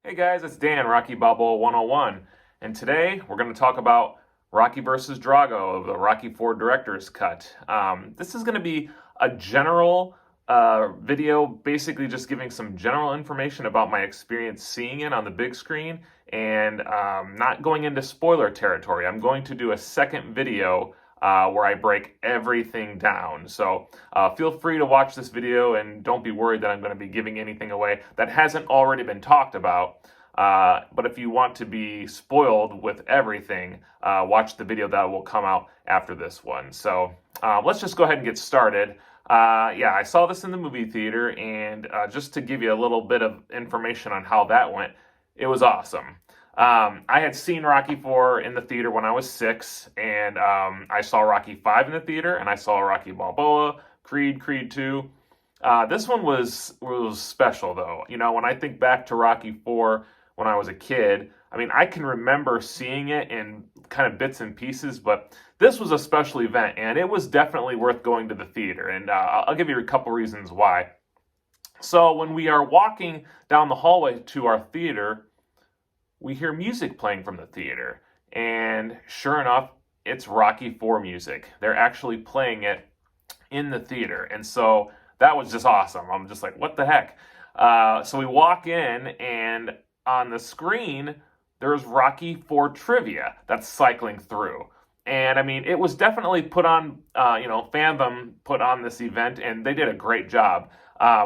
Hey guys, it's Dan, Rocky Balboa 101, and today we're going to talk about Rocky versus Drago, the Rocky 4 director's cut. This is going to be a general video, basically just giving some general information about my experience seeing it on the big screen, and not going into spoiler territory. I'm going to do a second video where I break everything down. So feel free to watch this video and don't be worried that I'm going to be giving anything away that hasn't already been talked about. But if you want to be spoiled with everything, watch the video that will come out after this one. So let's just go ahead and get started. Yeah, I saw this in the movie theater, and just to give you a little bit of information on how that went, it was awesome. I had seen Rocky 4 in the theater when I was 6, and I saw Rocky 5 in the theater, and I saw Rocky Balboa, Creed 2. This one was special, though. You know, when I think back to Rocky 4 when I was a kid, I mean, I can remember seeing it in kind of bits and pieces, but this was a special event, and it was definitely worth going to the theater, and I'll give you a couple reasons why. So when we are walking down the hallway to our theater, we hear music playing from the theater, and sure enough, it's Rocky 4 music. They're actually playing it in the theater, and so that was just awesome. I'm just like, what the heck? So we walk in, and on the screen, there's Rocky 4 trivia that's cycling through. And I mean, it was definitely put on, fandom put on this event, and they did a great job.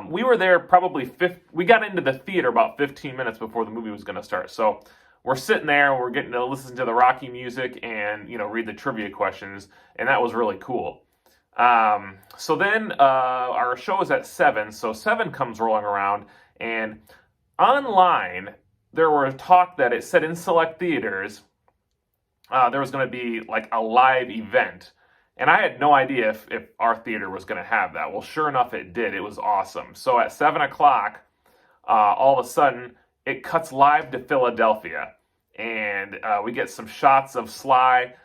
We were there probably we got into the theater about 15 minutes before the movie was going to start. So we're sitting there, we're getting to listen to the Rocky music and, read the trivia questions, and that was really cool. So then our show is at 7, so 7 comes rolling around, and online there were talk that it said in select theaters there was going to be like a live event. And I had no idea if our theater was going to have that. Well, sure enough, it did. It was awesome. So at 7 o'clock, all of a sudden, it cuts live to Philadelphia. And we get some shots of Sly,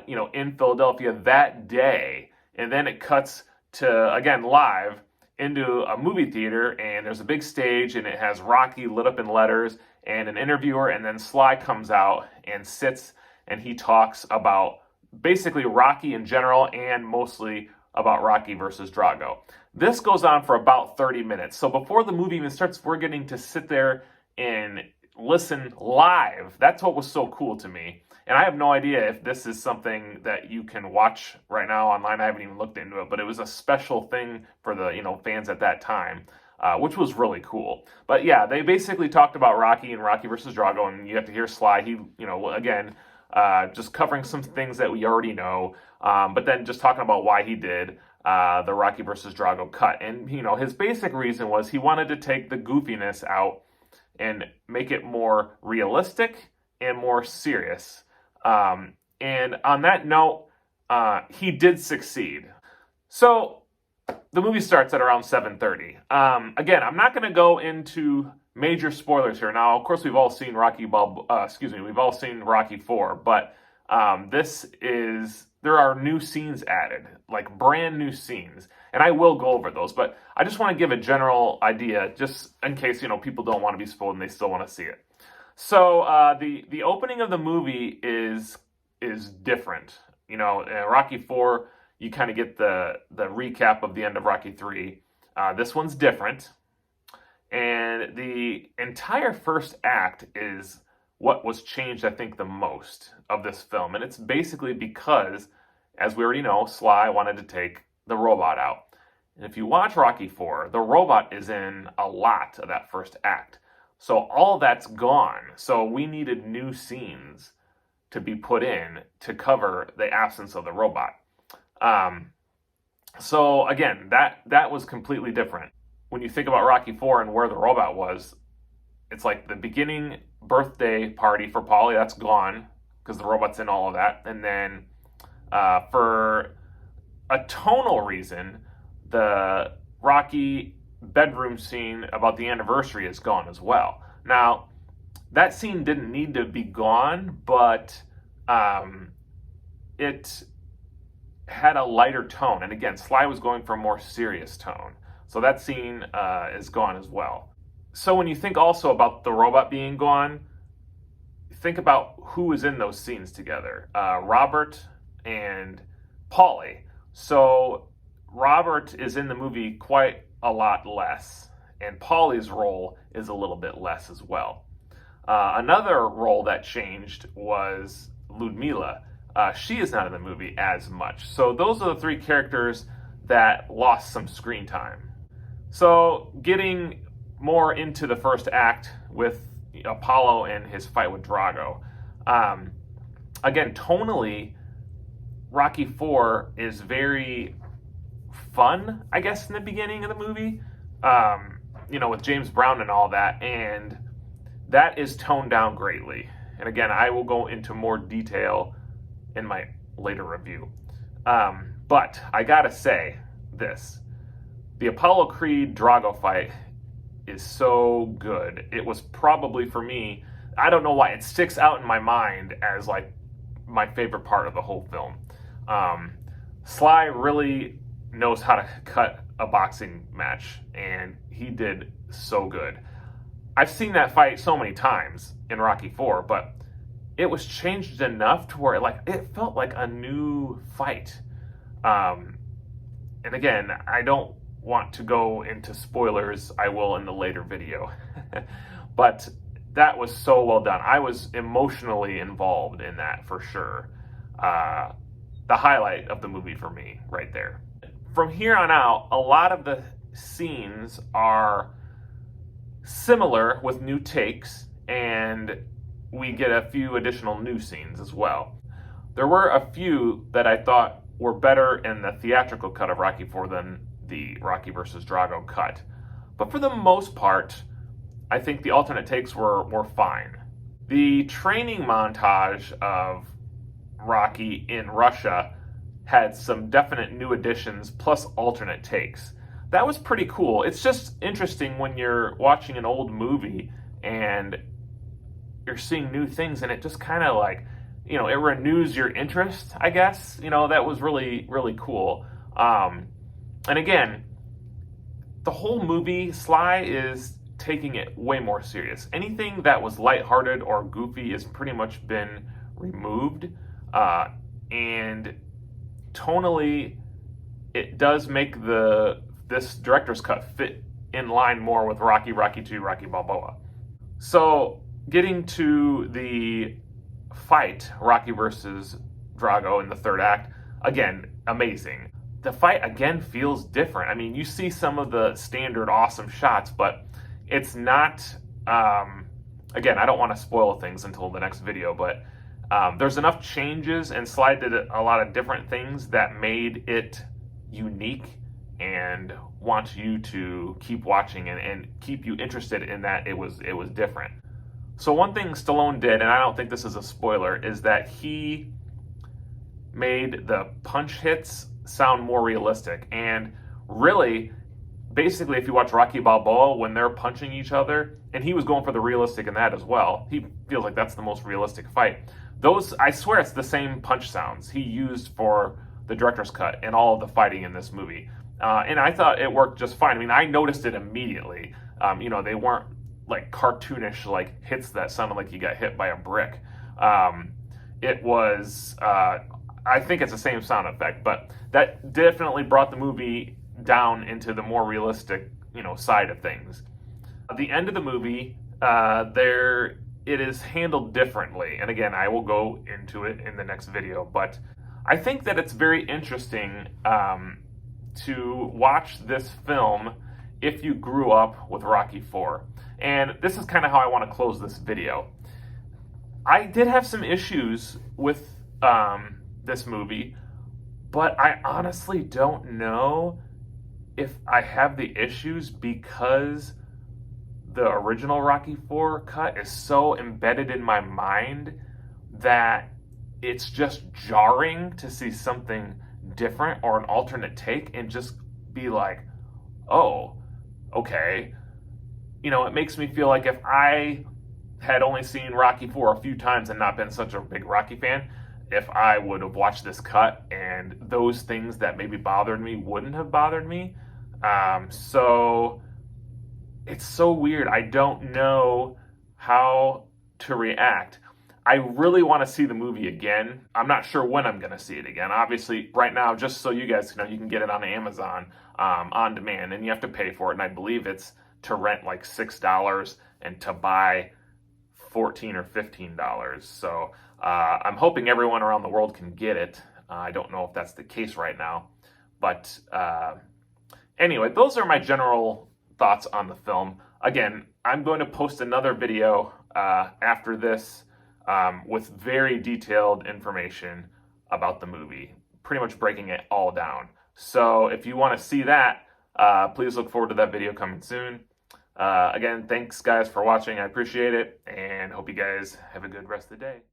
in Philadelphia that day. And then it cuts to, again, live into a movie theater. And there's a big stage, and it has Rocky lit up in letters and an interviewer. And then Sly comes out and sits, and he talks about basically Rocky in general and mostly about Rocky versus Drago. This goes on for about 30 minutes. So before the movie even starts, we're getting to sit there and listen live. That's what was so cool to me. And I have no idea if this is something that you can watch right now online. I haven't even looked into it, but it was a special thing for the, fans at that time, which was really cool. But yeah, they basically talked about Rocky and Rocky versus Drago, and you have to hear Sly. He, again, just covering some things that we already know, but then just talking about why he did the Rocky versus Drago cut. And, his basic reason was he wanted to take the goofiness out and make it more realistic and more serious. And on that note, he did succeed. So the movie starts at around 7:30. Again, I'm not going to go into major spoilers here. Now, of course, we've all seen we've all seen Rocky 4, but there are new scenes added, like brand new scenes, and I will go over those, but I just want to give a general idea, just in case, people don't want to be spoiled and they still want to see it. So, the opening of the movie is different. In Rocky 4, you kind of get the recap of the end of Rocky 3. This one's different. And the entire first act is what was changed, I think, the most of this film. And it's basically because, as we already know, Sly wanted to take the robot out. And if you watch Rocky 4, the robot is in a lot of that first act. So all that's gone. So we needed new scenes to be put in to cover the absence of the robot. So again, that was completely different. When you think about Rocky 4 and where the robot was, it's like the beginning birthday party for Paulie, that's gone because the robot's in all of that. And then for a tonal reason, the Rocky bedroom scene about the anniversary is gone as well. Now, that scene didn't need to be gone, but it had a lighter tone. And again, Sly was going for a more serious tone. So that scene is gone as well. So when you think also about the robot being gone, think about who is in those scenes together. Robert and Paulie. So Robert is in the movie quite a lot less, and Paulie's role is a little bit less as well. Another role that changed was Ludmila. She is not in the movie as much. So those are the three characters that lost some screen time. So getting more into the first act with Apollo and his fight with Drago. Again, tonally, Rocky IV is very fun, I guess, in the beginning of the movie, with James Brown and all that, and that is toned down greatly. And again, I will go into more detail in my later review. But I gotta say this. The Apollo Creed Drago fight is so good. It was probably, for me, I don't know why, it sticks out in my mind as like my favorite part of the whole film. Sly really knows how to cut a boxing match, and he did so good. I've seen that fight so many times in Rocky IV, but it was changed enough to where it felt like a new fight. And again, I don't want to go into spoilers. I will in the later video. But that was so well done. I was emotionally involved in that for sure. The highlight of the movie for me right there. From here on out, a lot of the scenes are similar with new takes, and we get a few additional new scenes as well. There were a few that I thought were better in the theatrical cut of Rocky IV than the Rocky vs. Drago cut. But for the most part, I think the alternate takes were fine. The training montage of Rocky in Russia had some definite new additions plus alternate takes. That was pretty cool. It's just interesting when you're watching an old movie and you're seeing new things, and it just kind of it renews your interest, I guess. That was really, really cool. And again, the whole movie, Sly is taking it way more serious. Anything that was lighthearted or goofy has pretty much been removed. And tonally, it does make this director's cut fit in line more with Rocky, Rocky II, Rocky Balboa. So getting to the fight, Rocky versus Drago in the third act, again, amazing. The fight, again, feels different. I mean, you see some of the standard awesome shots, but it's not, again, I don't want to spoil things until the next video, but there's enough changes, and Sly did a lot of different things that made it unique and want you to keep watching and keep you interested in that it was different. So one thing Stallone did, and I don't think this is a spoiler, is that he made the punch hits sound more realistic. And really, basically, if you watch Rocky Balboa, when they're punching each other, and he was going for the realistic in that as well, he feels like that's the most realistic fight. Those, I swear it's the same punch sounds he used for the director's cut and all of the fighting in this movie. And I thought it worked just fine. I mean, I noticed it immediately. They weren't like cartoonish like hits that sounded like you got hit by a brick. It was, I think it's the same sound effect, but that definitely brought the movie down into the more realistic, side of things. At the end of the movie, it is handled differently. And again, I will go into it in the next video, but I think that it's very interesting to watch this film if you grew up with Rocky IV. And this is kind of how I want to close this video. I did have some issues with this movie, but I honestly don't know if I have the issues because the original Rocky IV cut is so embedded in my mind that it's just jarring to see something different or an alternate take and just be like, oh, okay. It makes me feel like if I had only seen Rocky IV a few times and not been such a big Rocky fan, if I would have watched this cut and those things that maybe bothered me wouldn't have bothered me. So it's so weird. I don't know how to react. I really want to see the movie again. I'm not sure when I'm going to see it again. Obviously, right now, just so you guys know, you can get it on Amazon on demand, and you have to pay for it. And I believe it's to rent like $6 and to buy $14 or $15. So I'm hoping everyone around the world can get it. I don't know if that's the case right now, but anyway, those are my general thoughts on the film. Again, I'm going to post another video after this with very detailed information about the movie, pretty much breaking it all down. So if you want to see that, please look forward to that video coming soon. Again, thanks guys for watching. I appreciate it, and hope you guys have a good rest of the day.